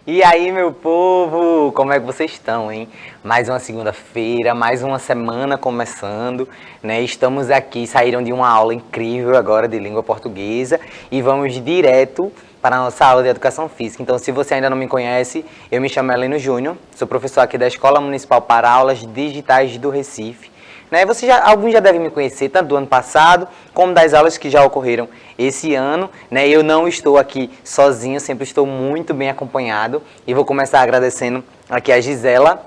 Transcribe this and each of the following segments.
E aí, meu povo, como é que vocês estão, hein? Mais uma segunda-feira, mais uma semana começando, né? Estamos aqui, saíram de uma aula incrível agora de língua portuguesa e vamos direto para a nossa aula de educação física. Então, se você ainda não me conhece, eu me chamo Heleno Júnior, sou professor aqui da Escola Municipal para Aulas Digitais do Recife. Né? Alguns já devem me conhecer, tanto do ano passado, como das aulas que já ocorreram esse ano. Né? Eu não estou aqui sozinho, sempre estou muito bem acompanhado. E vou começar agradecendo aqui a Gisela,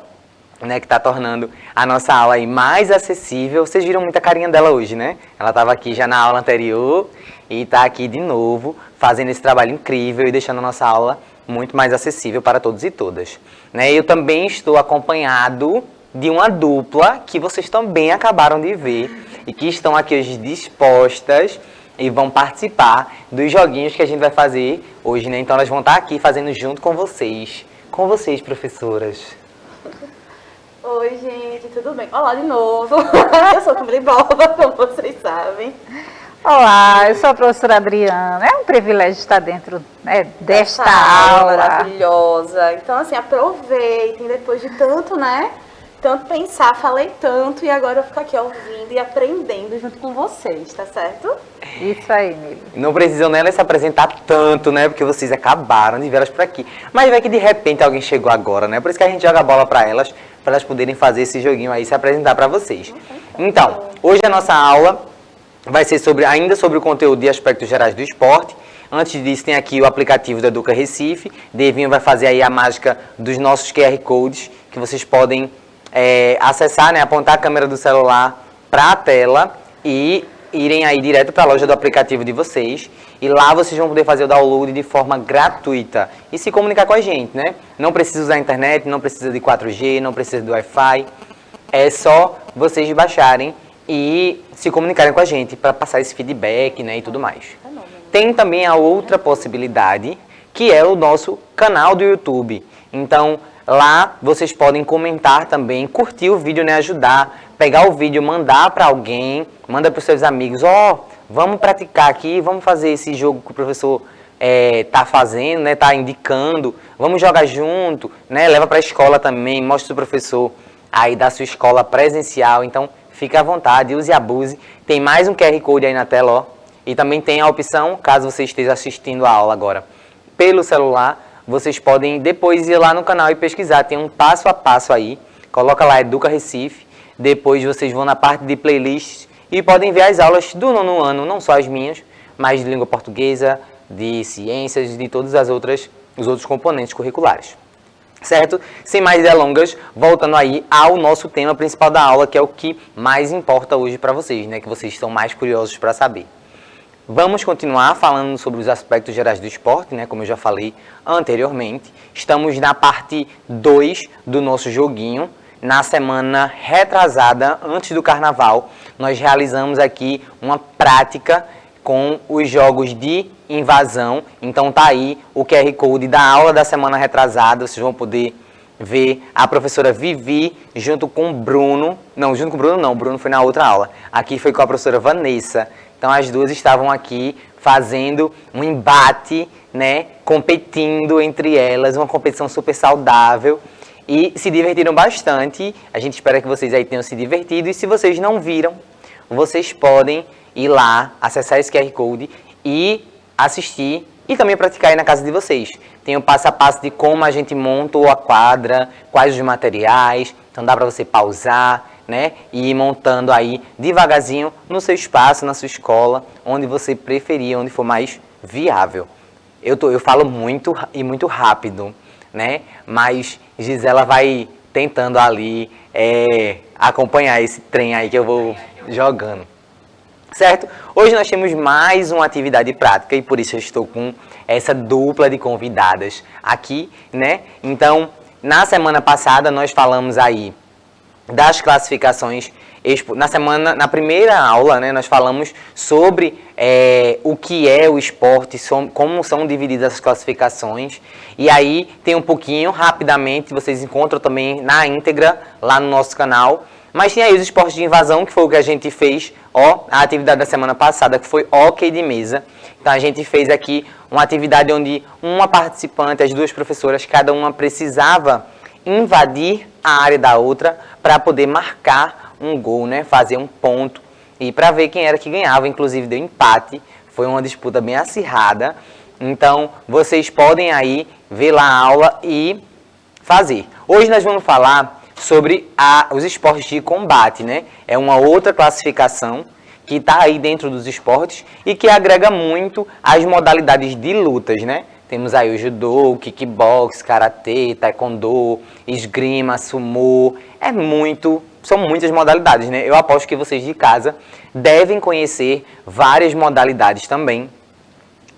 né, que está tornando a nossa aula aí mais acessível. Vocês viram muita carinha dela hoje, né? Ela estava aqui já na aula anterior e está aqui de novo, fazendo esse trabalho incrível e deixando a nossa aula muito mais acessível para todos e todas. Né? Eu também estou acompanhado de uma dupla que vocês também acabaram de ver e que estão aqui hoje dispostas e vão participar dos joguinhos que a gente vai fazer hoje, né? Então elas vão estar aqui fazendo junto com vocês. Com vocês, professoras. Oi, gente, tudo bem? Olá de novo. Eu sou Camila Boba, como vocês sabem. Olá, eu sou a professora Adriana. É um privilégio estar dentro, né, desta aula maravilhosa. Então, assim, aproveitem depois de tanto, né? Tanto pensar, falei tanto e agora eu fico aqui ouvindo e aprendendo junto com vocês, tá certo? Isso aí, Nili. Não precisam nelas se apresentar tanto, né? Porque vocês acabaram de vê-las por aqui. Mas vai que de repente alguém chegou agora, né? Por isso que a gente joga a bola para elas poderem fazer esse joguinho aí, se apresentar para vocês. Então, hoje a nossa aula vai ser ainda sobre o conteúdo e aspectos gerais do esporte. Antes disso, tem aqui o aplicativo do Educa Recife. Devinho vai fazer aí a mágica dos nossos QR Codes, que vocês podem acessar, né, apontar a câmera do celular para a tela e irem aí direto para a loja do aplicativo de vocês. E lá vocês vão poder fazer o download de forma gratuita e se comunicar com a gente, né? Não precisa usar a internet, não precisa de 4G, não precisa do Wi-Fi. É só vocês baixarem e se comunicarem com a gente para passar esse feedback, né, e tudo mais. Tem também a outra possibilidade, que é o nosso canal do YouTube. Então, lá vocês podem comentar também, curtir o vídeo, né, ajudar, pegar o vídeo, mandar para alguém, manda para os seus amigos, vamos praticar aqui, vamos fazer esse jogo que o professor tá fazendo, né, tá indicando, vamos jogar junto, né, leva para a escola também, mostra o professor aí da sua escola presencial. Então, fique à vontade, use e abuse. Tem mais um QR Code aí na tela, ó, e também tem a opção, caso você esteja assistindo a aula agora pelo celular, vocês podem depois ir lá no canal e pesquisar, tem um passo a passo aí, coloca lá Educa Recife, depois vocês vão na parte de playlists e podem ver as aulas do nono ano, não só as minhas, mas de língua portuguesa, de ciências, de todas os outros componentes curriculares. Certo? Sem mais delongas, voltando aí ao nosso tema principal da aula, que é o que mais importa hoje para vocês, né? Que vocês estão mais curiosos para saber. Vamos continuar falando sobre os aspectos gerais do esporte, né? Como eu já falei anteriormente. Estamos na parte 2 do nosso joguinho. Na semana retrasada, antes do carnaval, nós realizamos aqui uma prática com os jogos de invasão. Então tá aí o QR Code da aula da semana retrasada. Vocês vão poder ver a professora Vivi junto com o Bruno. Não, junto com o Bruno não, o Bruno foi na outra aula. Aqui foi com a professora Vanessa. Então as duas estavam aqui fazendo um embate, né, competindo entre elas, uma competição super saudável e se divertiram bastante. A gente espera que vocês aí tenham se divertido e se vocês não viram, vocês podem ir lá, acessar esse QR Code e assistir e também praticar aí na casa de vocês. Tem o passo a passo de como a gente monta a quadra, quais os materiais, então dá para você pausar, né, e ir montando aí devagarzinho no seu espaço, na sua escola, onde você preferir, onde for mais viável. Eu falo muito e muito rápido, né, mas Gisela vai tentando ali acompanhar esse trem aí que eu vou jogando. Certo? Hoje nós temos mais uma atividade prática e por isso eu estou com essa dupla de convidadas aqui, né? Então, na semana passada nós falamos aí das classificações. Na primeira aula, né, nós falamos sobre o que é o esporte, como são divididas as classificações. E aí tem um pouquinho, rapidamente, vocês encontram também na íntegra lá no nosso canal. Mas tem aí os esportes de invasão, que foi o que a gente fez, a atividade da semana passada, que foi hóquei de mesa. Então a gente fez aqui uma atividade onde uma participante, as duas professoras, cada uma precisava invadir a área da outra para poder marcar um gol, né? Fazer um ponto e para ver quem era que ganhava. Inclusive deu empate, foi uma disputa bem acirrada. Então vocês podem aí ver lá a aula e fazer. Hoje nós vamos falar sobre os esportes de combate, né? É uma outra classificação que está aí dentro dos esportes e que agrega muito as modalidades de lutas, né? Temos aí o judô, o kickbox, karatê, taekwondo, esgrima, sumô. São muitas modalidades, né? Eu aposto que vocês de casa devem conhecer várias modalidades também.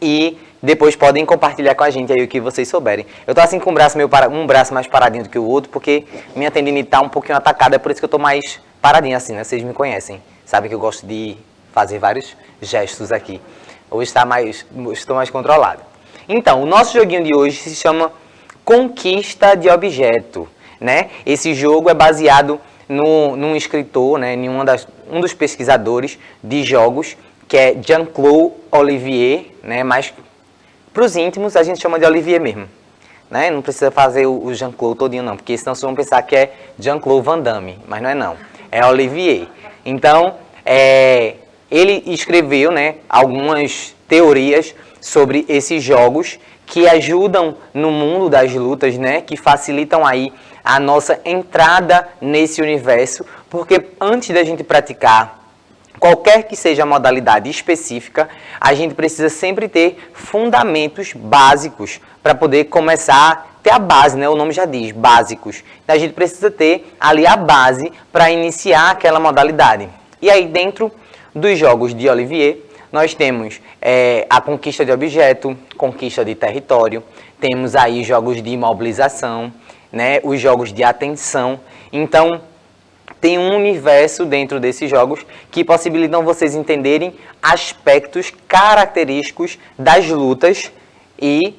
E depois podem compartilhar com a gente aí o que vocês souberem. Eu tô assim com um braço mais paradinho do que o outro, porque minha tendinite tá um pouquinho atacada, é por isso que eu tô mais paradinho assim, né? Vocês me conhecem, sabem que eu gosto de fazer vários gestos aqui. Hoje estou mais controlado. Então, o nosso joguinho de hoje se chama Conquista de Objeto, né? Esse jogo é baseado num escritor, né? Em um dos pesquisadores de jogos, que é Jean-Claude Olivier, né? Mas para os íntimos a gente chama de Olivier mesmo, né? Não precisa fazer o Jean-Claude todinho não, porque senão vocês vão pensar que é Jean-Claude Van Damme, mas não é não, é Olivier. Então, ele escreveu, né, algumas teorias sobre esses jogos que ajudam no mundo das lutas, né, que facilitam aí a nossa entrada nesse universo, porque antes da gente praticar qualquer que seja a modalidade específica, a gente precisa sempre ter fundamentos básicos para poder começar, ter a base, né? O nome já diz, básicos. Então, a gente precisa ter ali a base para iniciar aquela modalidade. E aí, dentro dos jogos de Olivier, nós temos a conquista de objeto, conquista de território, temos aí jogos de imobilização, né? Os jogos de atenção. Então, tem um universo dentro desses jogos que possibilitam vocês entenderem aspectos característicos das lutas e,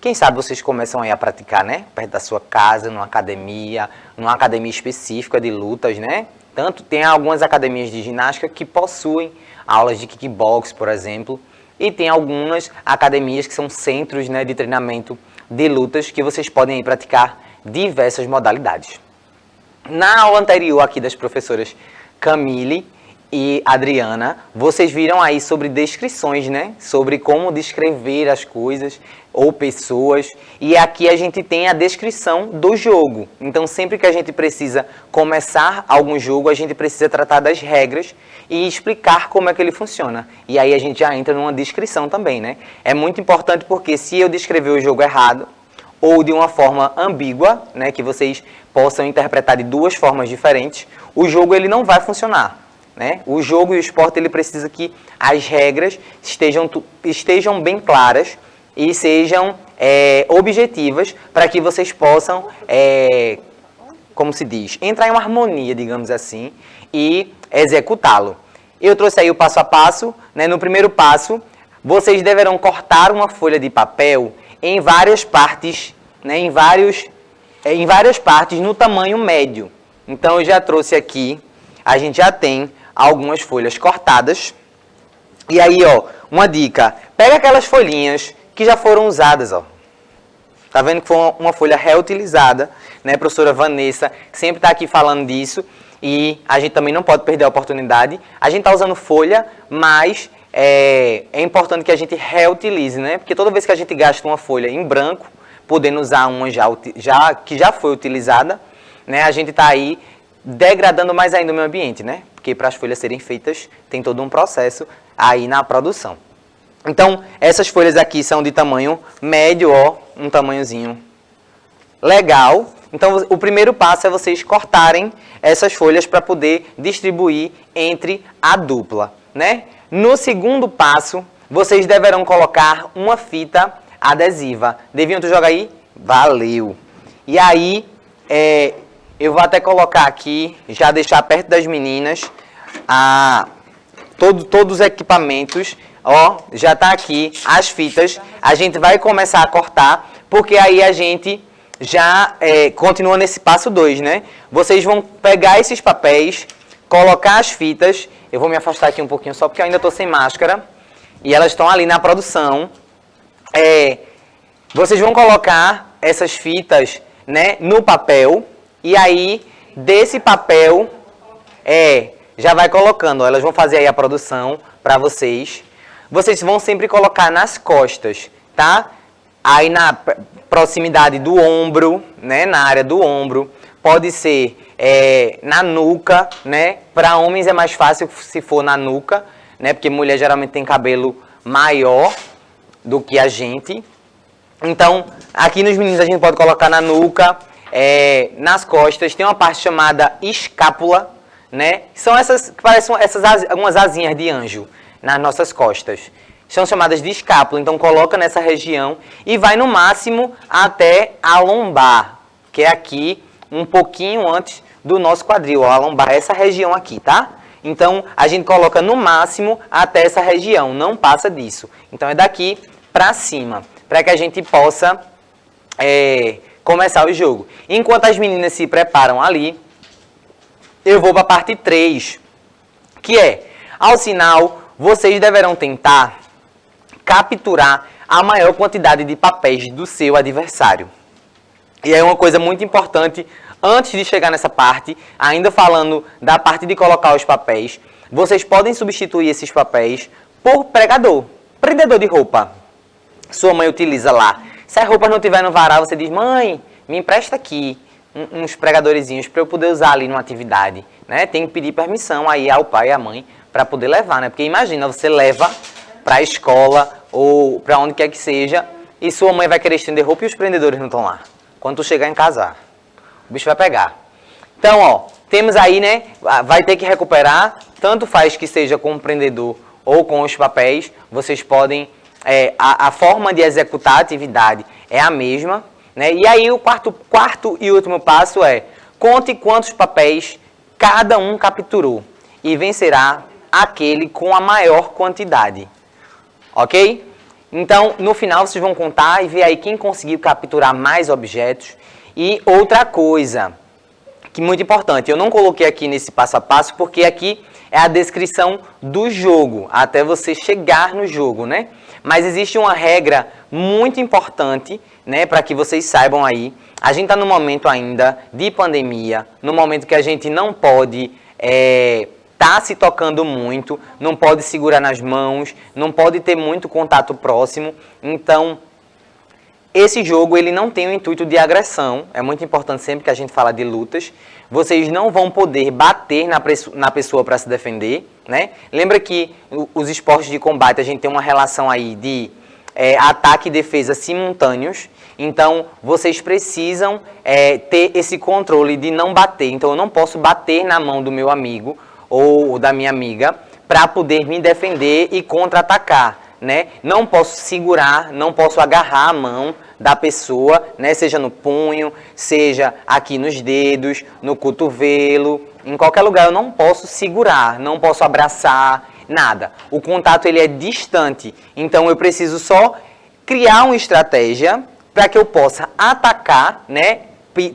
quem sabe, vocês começam aí a praticar, né? Perto da sua casa, numa academia específica de lutas, né? Tem algumas academias de ginástica que possuem aulas de kickbox, por exemplo, e tem algumas academias que são centros, né, de treinamento de lutas que vocês podem aí praticar diversas modalidades. Na aula anterior aqui das professoras Camille e Adriana, vocês viram aí sobre descrições, né? Sobre como descrever as coisas ou pessoas. E aqui a gente tem a descrição do jogo. Então, sempre que a gente precisa começar algum jogo, a gente precisa tratar das regras e explicar como é que ele funciona. E aí a gente já entra numa descrição também, né? É muito importante porque se eu descrever o jogo errado, ou de uma forma ambígua, né, que vocês possam interpretar de duas formas diferentes, o jogo ele não vai funcionar, né? O jogo e o esporte ele precisa que as regras estejam bem claras e sejam objetivas para que vocês possam, como se diz, entrar em uma harmonia, digamos assim, e executá-lo. Eu trouxe aí o passo a passo, né? No primeiro passo, vocês deverão cortar uma folha de papel em várias partes, né, em várias partes no tamanho médio. Então eu já trouxe aqui, a gente já tem algumas folhas cortadas. E aí, ó, uma dica, pega aquelas folhinhas que já foram usadas, ó. Tá vendo que foi uma folha reutilizada, né? A professora Vanessa sempre está aqui falando disso e a gente também não pode perder a oportunidade. A gente tá usando folha, mas é importante que a gente reutilize, né? Porque toda vez que a gente gasta uma folha em branco, podendo usar uma que já foi utilizada, né? A gente está aí degradando mais ainda o meio ambiente, né? Porque para as folhas serem feitas, tem todo um processo aí na produção. Então, essas folhas aqui são de tamanho médio, ó, um tamanhozinho legal. Então, o primeiro passo é vocês cortarem essas folhas para poder distribuir entre a dupla, né? No segundo passo, vocês deverão colocar uma fita adesiva. Devinho, tu joga aí? Valeu! E aí, Eu vou até colocar aqui, já deixar perto das meninas, todos os equipamentos. Ó, já tá aqui as fitas. A gente vai começar a cortar, porque aí a gente já continua nesse passo 2, né? Vocês vão pegar esses papéis, colocar as fitas. Eu vou me afastar aqui um pouquinho só porque eu ainda tô sem máscara. E elas estão ali na produção. Vocês vão colocar essas fitas, né, no papel. E aí, desse papel, já vai colocando. Ó, elas vão fazer aí a produção para vocês. Vocês vão sempre colocar nas costas, tá? Aí na proximidade do ombro, né? Na área do ombro. Pode ser na nuca, né? Para homens é mais fácil se for na nuca, né? Porque mulher geralmente tem cabelo maior do que a gente. Então, aqui nos meninos a gente pode colocar na nuca, nas costas. Tem uma parte chamada escápula, né? São essas que parecem algumas asinhas de anjo nas nossas costas. São chamadas de escápula, então coloca nessa região e vai no máximo até a lombar, que é aqui um pouquinho antes do nosso quadril. Ó, a lombar é essa região aqui, tá? Então a gente coloca no máximo até essa região, não passa disso. Então é daqui pra cima, para que a gente possa começar o jogo. Enquanto as meninas se preparam ali, eu vou para a parte 3, que ao sinal, vocês deverão tentar capturar a maior quantidade de papéis do seu adversário. E é uma coisa muito importante, antes de chegar nessa parte, ainda falando da parte de colocar os papéis, vocês podem substituir esses papéis por prendedor de roupa. Sua mãe utiliza lá. Se as roupas não estiver no varal, você diz, mãe, me empresta aqui uns pregadorzinhos para eu poder usar ali numa atividade, né? Tem que pedir permissão aí ao pai e à mãe para poder levar, né? Porque imagina, você leva para a escola ou para onde quer que seja e sua mãe vai querer estender roupa e os prendedores não estão lá. Quando tu chegar em casa, o bicho vai pegar. Então, ó, temos aí, né? Vai ter que recuperar, tanto faz que seja com o prendedor ou com os papéis, vocês podem, a forma de executar a atividade é a mesma, né? E aí o quarto e último passo conte quantos papéis cada um capturou e vencerá aquele com a maior quantidade, ok? Então, no final, vocês vão contar e ver aí quem conseguiu capturar mais objetos. E outra coisa, que é muito importante, eu não coloquei aqui nesse passo a passo, porque aqui é a descrição do jogo, até você chegar no jogo, né? Mas existe uma regra muito importante, né, para que vocês saibam aí. A gente está no momento ainda de pandemia, no momento que a gente não pode tá se tocando muito, não pode segurar nas mãos, não pode ter muito contato próximo. Então, esse jogo ele não tem o intuito de agressão. É muito importante sempre que a gente fala de lutas. Vocês não vão poder bater na pessoa para se defender, né? Lembra que os esportes de combate a gente tem uma relação aí de ataque e defesa simultâneos. Então, vocês precisam ter esse controle de não bater. Então, eu não posso bater na mão do meu amigo ou da minha amiga para poder me defender e contra-atacar, né? Não posso segurar, não posso agarrar a mão da pessoa, né? Seja no punho, seja aqui nos dedos, no cotovelo, em qualquer lugar eu não posso segurar, não posso abraçar, nada. O contato ele é distante, então eu preciso só criar uma estratégia para que eu possa atacar, né?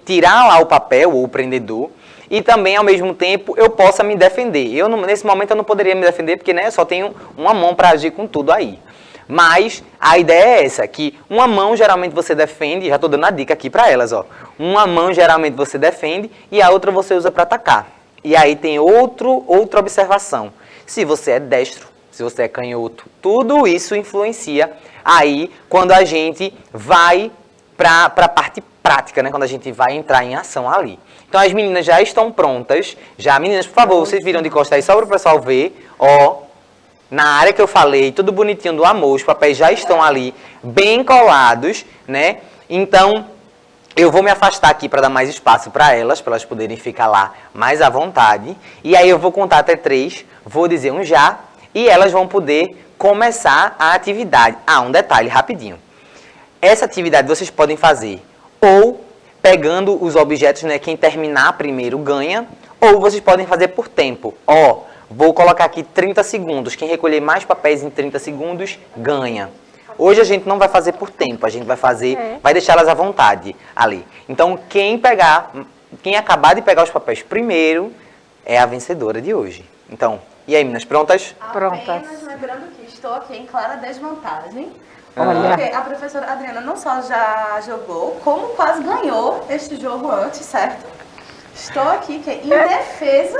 Tirar lá o papel ou o prendedor e também, ao mesmo tempo, eu possa me defender. Nesse momento eu não poderia me defender porque, né, eu só tenho uma mão para agir com tudo aí. Mas a ideia é essa, que uma mão geralmente você defende, já estou dando a dica aqui para elas, ó. Uma mão geralmente você defende e a outra você usa para atacar. E aí tem outra observação. Se você é destro, se você é canhoto, tudo isso influencia aí quando a gente vai para a parte prática, né? Quando a gente vai entrar em ação ali. Então as meninas já estão prontas. Já, meninas, por favor, vocês viram de costas aí só para o pessoal ver. Ó, na área que eu falei, tudo bonitinho do amor, os papéis já estão ali bem colados, né? Então, eu vou me afastar aqui para dar mais espaço para elas poderem ficar lá mais à vontade. E aí eu vou contar até 3, vou dizer um já, e elas vão poder começar a atividade. Ah, um detalhe rapidinho. Essa atividade vocês podem fazer ou pegando os objetos, né? Quem terminar primeiro ganha. Ou vocês podem fazer por tempo. Ó, vou colocar aqui 30 segundos. Quem recolher mais papéis em 30 segundos, ganha. Hoje a gente não vai fazer por tempo, a gente vai fazer, vai deixá-las à vontade ali. Então, quem acabar de pegar os papéis primeiro, é a vencedora de hoje. Então, e aí, meninas, prontas? Prontas. Apenas lembrando que estou aqui em clara desvantagem. Olha. Porque a professora Adriana não só já jogou, como quase ganhou este jogo antes, certo? Estou aqui que é indefesa,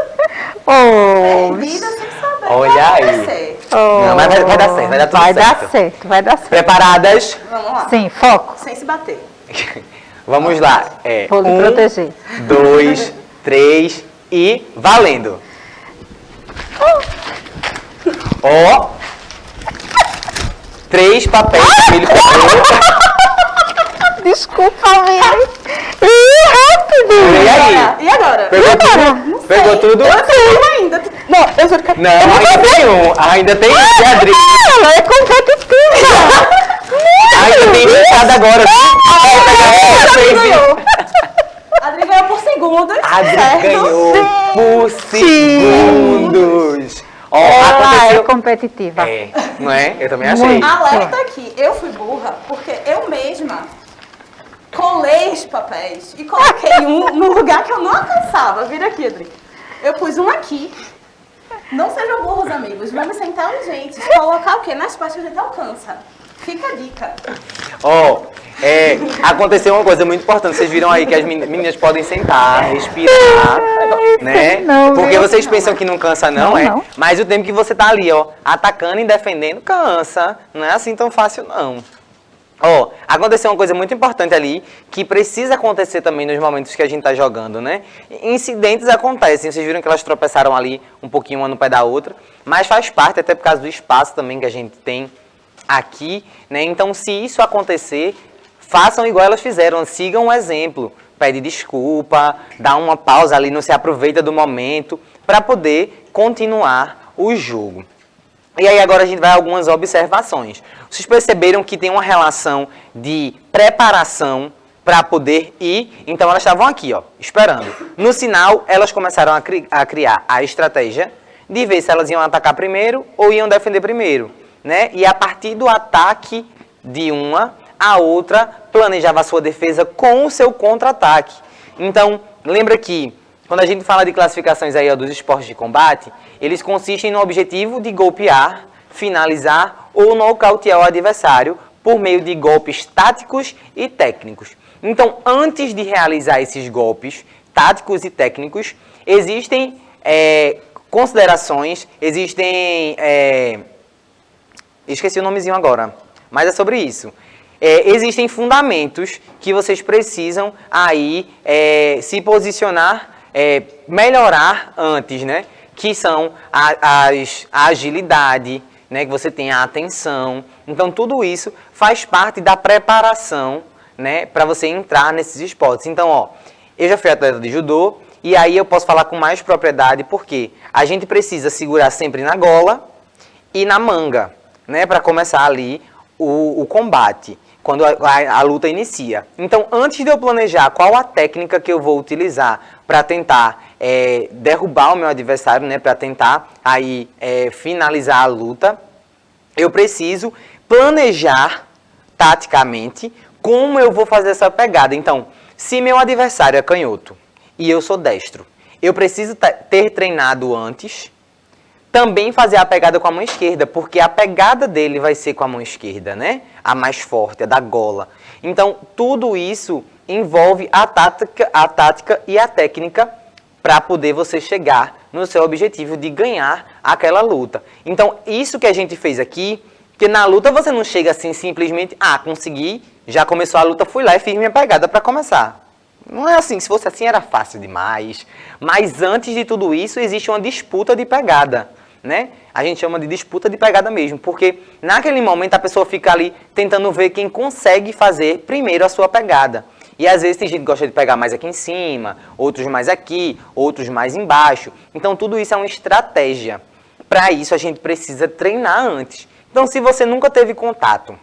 Oh, perdida, sem saber Olha o que vai aí. acontecer. Não, mas vai dar certo, vai dar tudo vai certo. dar certo, vai dar certo. Preparadas? Vamos lá. Sim, foco. Sem se bater. Vamos lá. Vou lhe proteger. 2, 3 e valendo. Ó. 3 papéis que ele pegou. Desculpa, Mary. Ih, rápido. E aí? E agora? Pegou tudo? Pegou tudo? Eu tenho ainda. Não, eu juro que Não, ainda tem um. Ainda tem um, Beatriz. Ela é competitiva. Ainda tem empate agora. Adri ganhou. Adri ganhou por segundos. Adri certo? ganhou por segundos. Ó, Ela é aconteceu. competitiva. É, não é? Eu também achei. Muito. Alerta aqui, eu fui burra porque eu mesma colei os papéis e coloquei um no lugar que eu não alcançava. Vira aqui, Adri. Eu pus um aqui. Não sejam burros, amigos. Vamos ser inteligentes. Colocar o quê? Nas partes que a gente alcança. Fica a dica. Ó, aconteceu uma coisa muito importante. Vocês viram aí que as meninas podem sentar, respirar, né? Não, Porque viu? vocês pensam que não cansa, não, Não, é? não. Mas o tempo que você tá ali, ó, atacando e defendendo, cansa. Não é assim tão fácil, não. Ó, aconteceu uma coisa muito importante ali, que precisa acontecer também nos momentos que a gente tá jogando, né? Incidentes acontecem, vocês viram que elas tropeçaram ali um pouquinho uma no pé da outra, mas faz parte, até por causa do espaço também que a gente tem aqui, né? Então, se isso acontecer, façam igual elas fizeram, sigam o exemplo, pede desculpa, dá uma pausa ali, não se aproveita do momento, para poder continuar o jogo. E aí agora a gente vai a algumas observações. Vocês perceberam que tem uma relação de preparação para poder ir? Então elas estavam aqui, ó, esperando. No sinal, elas começaram a criar a estratégia de ver se elas iam atacar primeiro ou iam defender primeiro, né? E a partir do ataque de uma, a outra planejava a sua defesa com o seu contra-ataque. Então, lembra que quando a gente fala de classificações aí, ó, dos esportes de combate, eles consistem no objetivo de golpear, finalizar ou nocautear o adversário por meio de golpes táticos e técnicos. Então, antes de realizar esses golpes táticos e técnicos, existem considerações, existem... esqueci o nomezinho agora, mas é sobre isso. Existem fundamentos que vocês precisam aí se posicionar, melhorar antes, né? Que são a agilidade, né? Que você tem a atenção. Então, tudo isso faz parte da preparação, né? Para você entrar nesses esportes. Então, ó, eu já fui atleta de judô e aí eu posso falar com mais propriedade porque a gente precisa segurar sempre na gola e na manga, né? Para começar ali o combate, quando a luta inicia. Então, antes de eu planejar qual a técnica que eu vou utilizar para tentar derrubar o meu adversário, né, para tentar aí finalizar a luta, eu preciso planejar taticamente como eu vou fazer essa pegada. Então, se meu adversário é canhoto e eu sou destro, eu preciso ter treinado antes, também fazer a pegada com a mão esquerda, porque a pegada dele vai ser com a mão esquerda, né? A mais forte, a da gola. Então, tudo isso envolve a tática e a técnica para poder você chegar no seu objetivo de ganhar aquela luta. Então, isso que a gente fez aqui, que na luta você não chega assim simplesmente, consegui, já começou a luta, fui lá e fiz minha pegada para começar. Não é assim, se fosse assim era fácil demais. Mas antes de tudo isso, existe uma disputa de pegada, né? A gente chama de disputa de pegada mesmo, porque naquele momento a pessoa fica ali tentando ver quem consegue fazer primeiro a sua pegada. E às vezes tem gente que gosta de pegar mais aqui em cima, outros mais aqui, outros mais embaixo. Então tudo isso é uma estratégia. Para isso a gente precisa treinar antes. Então se você nunca teve contato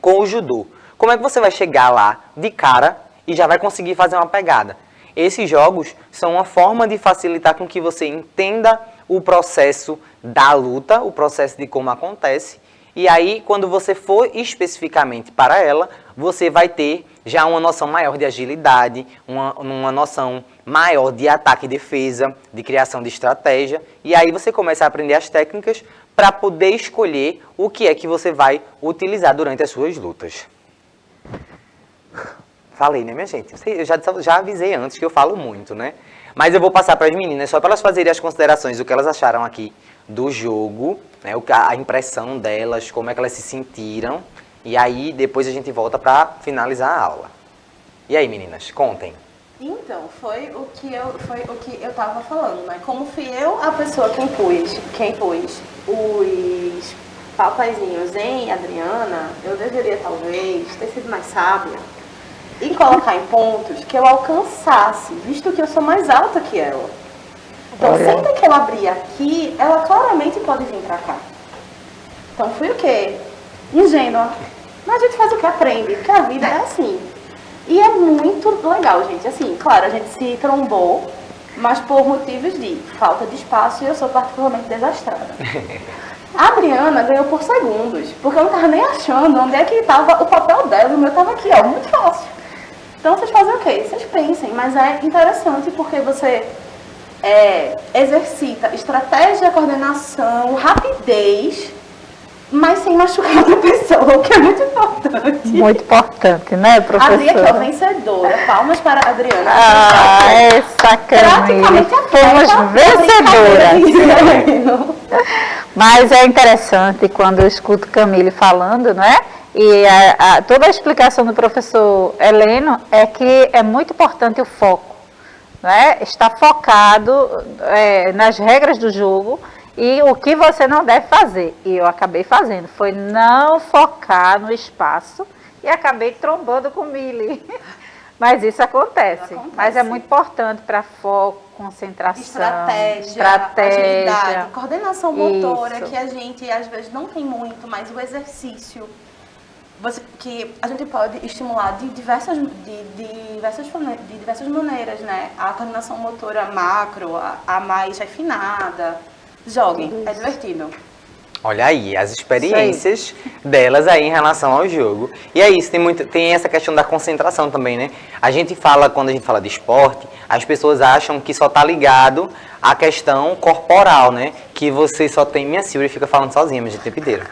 com o judô, como é que você vai chegar lá de cara e já vai conseguir fazer uma pegada. Esses jogos são uma forma de facilitar com que você entenda o processo da luta, o processo de como acontece, e aí quando você for especificamente para ela, você vai ter já uma noção maior de agilidade, uma noção maior de ataque e defesa, de criação de estratégia, e aí você começa a aprender as técnicas para poder escolher o que é que você vai utilizar durante as suas lutas. Falei, né, minha gente? Eu já avisei antes que eu falo muito, né? Mas eu vou passar para as meninas só para elas fazerem as considerações do que elas acharam aqui do jogo, né, a impressão delas, como é que elas se sentiram. E aí depois a gente volta para finalizar a aula. E aí, meninas, contem. Então, foi o que eu tava falando, né? Como fui eu a pessoa quem pôs os papaizinhos em Adriana, eu deveria talvez ter sido mais sábia e colocar em pontos que eu alcançasse, visto que eu sou mais alta que ela. Então, sempre que eu abrir aqui, ela claramente pode vir pra cá. Então, fui o quê? Ingênua. Mas a gente faz o que? Aprende, porque a vida é assim. E é muito legal, gente. Assim, claro, a gente se trombou, mas por motivos de falta de espaço e eu sou particularmente desastrada. A Adriana ganhou por segundos, porque eu não tava nem achando onde é que estava o papel dela, o meu tava aqui, ó, muito fácil. Então vocês fazem o quê? Vocês pensem, mas é interessante porque você exercita estratégia, coordenação, rapidez, mas sem machucar outra pessoa, o que é muito importante. Muito importante, né, professora? A Adri aqui, ó, vencedora. Palmas para a Adriana. Essa Camille. Fomos vencedoras. Mas é interessante quando eu escuto Camille falando, não é? E toda a explicação do professor Heleno é que é muito importante o foco, não é? Estar focado nas regras do jogo e o que você não deve fazer. E eu acabei fazendo, foi não focar no espaço e acabei trombando com Mili. Mas isso acontece. Mas é muito importante para foco, concentração, estratégia, agilidade, coordenação motora, isso. que a gente às vezes não tem muito, mas o exercício que a gente pode estimular de diversas maneiras, né? A coordenação motora macro, a mais refinada. Joguem, é divertido. Olha aí, as experiências delas aí em relação ao jogo. E é isso, tem essa questão da concentração também, né? Quando a gente fala de esporte, as pessoas acham que só tá ligado à questão corporal, né? Que você só tem... Minha Silvia fica falando sozinha, mas o tempo inteiro.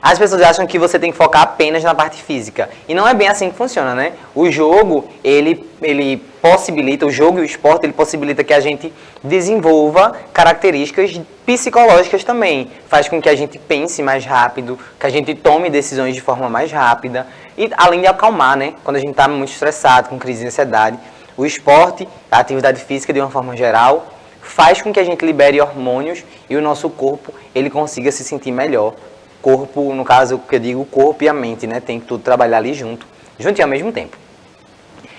As pessoas acham que você tem que focar apenas na parte física. E não é bem assim que funciona, né? O jogo, ele possibilita, o jogo e o esporte, ele possibilita que a gente desenvolva características psicológicas também. Faz com que a gente pense mais rápido, que a gente tome decisões de forma mais rápida. E além de acalmar, né? Quando a gente está muito estressado, com crise de ansiedade, o esporte, a atividade física de uma forma geral, faz com que a gente libere hormônios e o nosso corpo, ele consiga se sentir melhor. Corpo, no caso, que eu digo, o corpo e a mente, né? Tem que tudo trabalhar ali junto e ao mesmo tempo.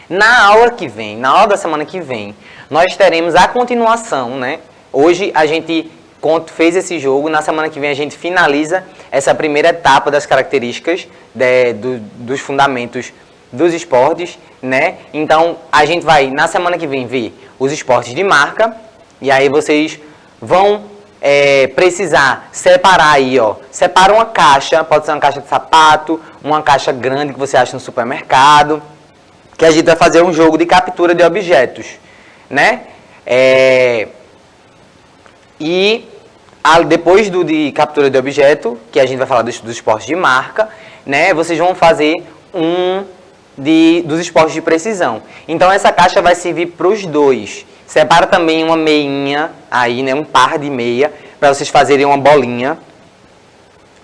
Na aula da semana que vem, nós teremos a continuação, né? Hoje a gente fez esse jogo, na semana que vem a gente finaliza essa primeira etapa das características dos fundamentos dos esportes, né? Então, a gente vai, na semana que vem, ver os esportes de marca, e aí vocês vão precisar separar aí, ó. Separa uma caixa, pode ser uma caixa de sapato, uma caixa grande que você acha no supermercado, que a gente vai fazer um jogo de captura de objetos, né? E depois de captura de objeto, que a gente vai falar dos esportes de marca, né? Vocês vão fazer dos esportes de precisão. Então essa caixa vai servir para os dois. Separa também uma meinha aí, né? Um par de meia, para vocês fazerem uma bolinha.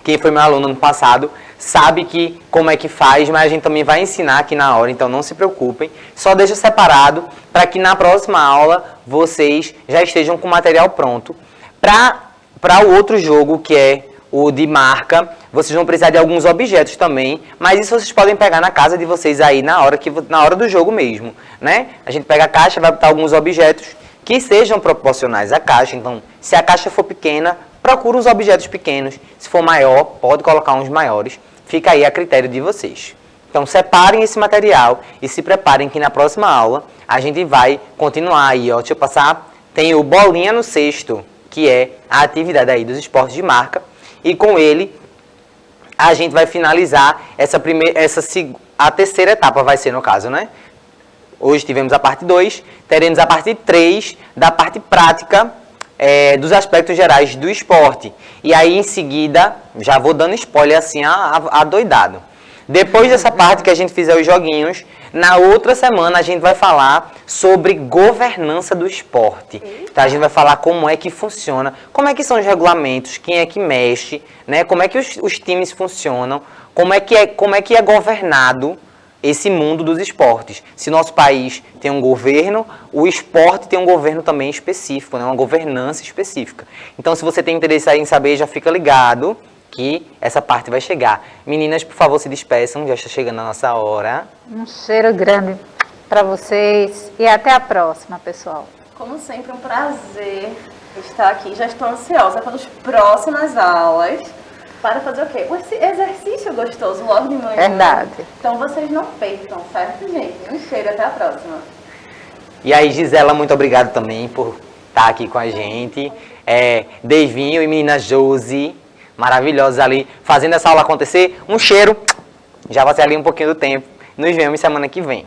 Quem foi meu aluno ano passado sabe como é que faz, mas a gente também vai ensinar aqui na hora, então não se preocupem. Só deixa separado para que na próxima aula vocês já estejam com o material pronto. Para o outro jogo, que é o de marca, vocês vão precisar de alguns objetos também, mas isso vocês podem pegar na casa de vocês aí na hora do jogo mesmo, né? A gente pega a caixa, vai botar alguns objetos que sejam proporcionais à caixa. Então, se a caixa for pequena, procura uns objetos pequenos. Se for maior, pode colocar uns maiores. Fica aí a critério de vocês, Então, separem esse material e se preparem que na próxima aula a gente vai continuar aí, ó. Deixa eu passar. Tem o Bolinha no Cesto, que é a atividade aí dos esportes de marca. E com ele, a gente vai finalizar a terceira etapa, vai ser no caso, né? Hoje tivemos a parte 2, teremos a parte 3 da parte prática dos aspectos gerais do esporte. E aí, em seguida, já vou dando spoiler assim, adoidado. Depois dessa parte que a gente fizer os joguinhos, na outra semana a gente vai falar sobre governança do esporte. Então, a gente vai falar como é que funciona, como é que são os regulamentos, quem é que mexe, né? Como é que os times funcionam, como é que é governado esse mundo dos esportes. Se nosso país tem um governo, o esporte tem um governo também específico, né? Uma governança específica. Então, se você tem interesse em saber, já fica ligado que essa parte vai chegar. Meninas, por favor, se despeçam, já está chegando a nossa hora. Um cheiro grande para vocês e até a próxima, pessoal. Como sempre, um prazer estar aqui. Já estou ansiosa pelas próximas aulas. Para fazer o quê? Esse exercício gostoso logo de manhã. Verdade. Então vocês não percam, certo, gente? Um cheiro, até a próxima. E aí, Gisela, muito obrigado também por estar aqui com a gente. Deivinho e menina Josi, maravilhosos ali, fazendo essa aula acontecer. Um cheiro, já passei ali um pouquinho do tempo. Nos vemos semana que vem.